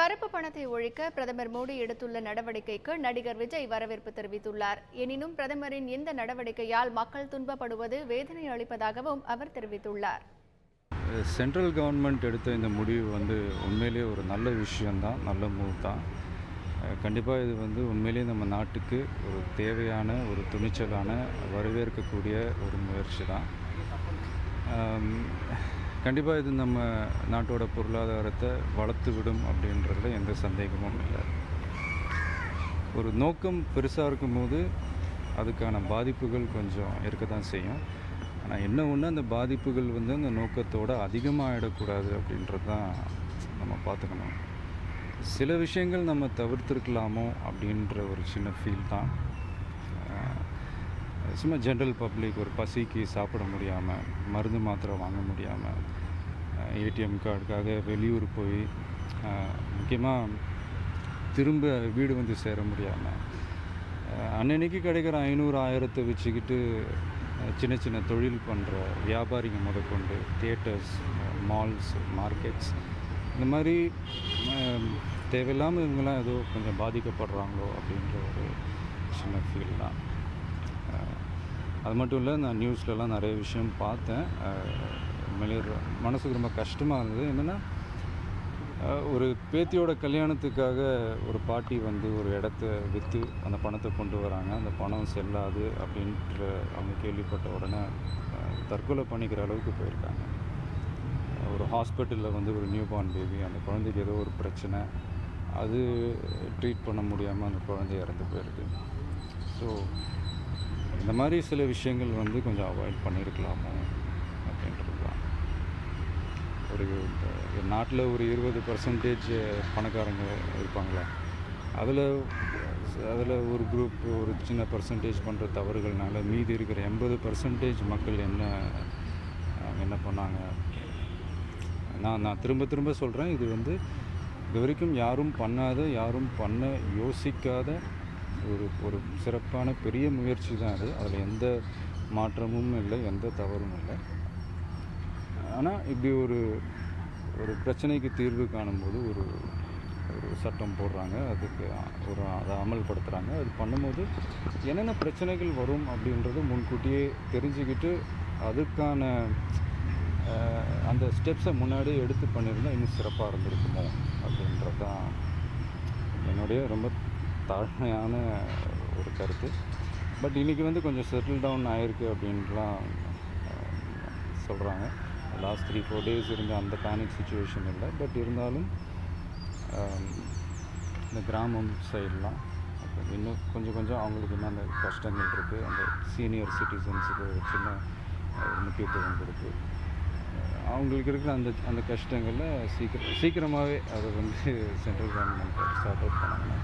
கருப்பு பணத்தை ஒழிக்க பிரதமர் மோடி எடுத்துள்ள நடவடிக்கைக்கு நடிகர் விஜய் வரவேற்பு தெரிவித்துள்ளார். எனினும் பிரதமரின் இந்த நடவடிக்கையால் மக்கள் துன்பப்படுவது வேதனை அளிப்பதாகவும் அவர் தெரிவித்துள்ளார். சென்ட்ரல் கவர்மெண்ட் எடுத்த இந்த முடிவு உண்மையிலேயே ஒரு நல்ல விஷயம்தான், நல்ல மூவ் தான். கண்டிப்பாக இது உண்மையிலேயே நம்ம நாட்டுக்கு ஒரு தேவையான, ஒரு துணிச்சலான, வரவேற்கக்கூடிய ஒரு முயற்சி தான். கண்டிப்பாக இது நம்ம நாட்டோட பொருளாதாரத்தை வளர்த்து விடும் அப்படின்றதுல எந்த சந்தேகமும் இல்லை. ஒரு நோக்கம் பெருசாக இருக்கும்போது அதுக்கான பாதிப்புகள் கொஞ்சம் இருக்க தான் செய்யும். ஆனால் என்ன ஒன்று, அந்த பாதிப்புகள் அந்த நோக்கத்தோடு அதிகமாகிடக்கூடாது அப்படின்றது தான் நம்ம பார்த்துக்கணும். சில விஷயங்கள் நம்ம தவிர்த்துருக்கலாமோ அப்படின்ற ஒரு சின்ன ஃபீல் தான். சும்மா ஜென்ரல் பப்ளிக் ஒரு பசிக்கு சாப்பிட முடியாமல், மருந்து மாத்திரை வாங்க முடியாமல், ஏடிஎம் கார்டுக்காக வெளியூர் போய் முக்கியமாக திரும்ப வீடு சேர முடியாமல், அன்னன்னைக்கு கிடைக்கிற 500-1000 வச்சுக்கிட்டு சின்ன சின்ன தொழில் பண்ணுற வியாபாரிங்க முதற்கொண்டு தியேட்டர்ஸ், மால்ஸ், மார்க்கெட்ஸ், இந்த மாதிரி தேவையில்லாமல் இவங்கெல்லாம் ஏதோ கொஞ்சம் பாதிக்கப்படுறாங்களோ அப்படின்ற ஒரு சின்ன ஃபீல் தான். அது மட்டும் இல்லை, நான் நியூஸ்லலாம் நிறைய விஷயம் பார்த்தேன். உண்மையிலே மனசுக்கு ரொம்ப கஷ்டமாக இருந்தது. என்னென்னா, ஒரு பேத்தியோட கல்யாணத்துக்காக ஒரு பாட்டி ஒரு இடத்த விற்று அந்த பணத்தை கொண்டு வராங்க. அந்த பணம் செல்லாது அப்படின்ற அவங்க கேள்விப்பட்ட உடனே தற்கொலை பண்ணிக்கிற அளவுக்கு போயிருக்காங்க. ஒரு ஹாஸ்பிட்டலில் ஒரு நியூ பார்ன் பேபி, அந்த குழந்தைக்கு ஏதோ ஒரு பிரச்சனை, அது ட்ரீட் பண்ண முடியாமல் அந்த குழந்தை இறந்து போயிருக்கு. ஸோ இந்த மாதிரி சில விஷயங்கள் கொஞ்சம் அவாய்ட் பண்ணியிருக்கலாமோ அப்படின்றது தான். ஒரு நாட்டில் ஒரு 20% பணக்காரங்க இருப்பாங்களா, அதில் ஒரு குரூப் ஒரு சின்ன பர்சன்டேஜ் பண்ணுற தவறுகள்னால மீதி இருக்கிற 80% மக்கள் என்ன பண்ணாங்க. நான் திரும்ப சொல்கிறேன், இது இது வரைக்கும் யாரும் பண்ணாத, யாரும் பண்ண யோசிக்காத ஒரு சிறப்பான பெரிய முயற்சி தான் அது. அதில் எந்த மாற்றமும் இல்லை, எந்த தவறும் இல்லை. ஆனால் இப்படி ஒரு பிரச்சனைக்கு தீர்வு காணும்போது ஒரு சட்டம் போடுறாங்க, அதுக்கு அதை அமல்படுத்துகிறாங்க. அது பண்ணும்போது என்னென்ன பிரச்சனைகள் வரும் அப்படின்றது முன்கூட்டியே தெரிஞ்சுக்கிட்டு அதுக்கான அந்த ஸ்டெப்ஸை முன்னாடியே எடுத்து பண்ணியிருந்தால் இன்னும் சிறப்பாக இருந்திருக்குமோ அப்படின்றது தான் என்னுடைய ரொம்ப தாழ்மையான ஒரு கருத்து. பட் இன்றைக்கி கொஞ்சம் செட்டில் டவுன் ஆகிருக்கு அப்படின்லாம் சொல்கிறாங்க. லாஸ்ட் 3-4 days இருந்த அந்த பேனிக் சுச்சுவேஷன் இல்லை. பட் இருந்தாலும் இந்த கிராமம் சைட்லாம் இன்னும் கொஞ்சம் அவங்களுக்கு இன்னும் அந்த கஷ்டங்கள் இருக்குது. அந்த சீனியர் சிட்டிசன்ஸுக்கு ஒரு சின்ன முக்கியத்துவம் கொடுத்து அவங்களுக்கு இருக்கிற அந்த கஷ்டங்களில் சீக்கிரமாகவே அதை சென்ட்ரல் கவர்மெண்ட் சார்ட் அவுட் பண்ணாங்கன்னா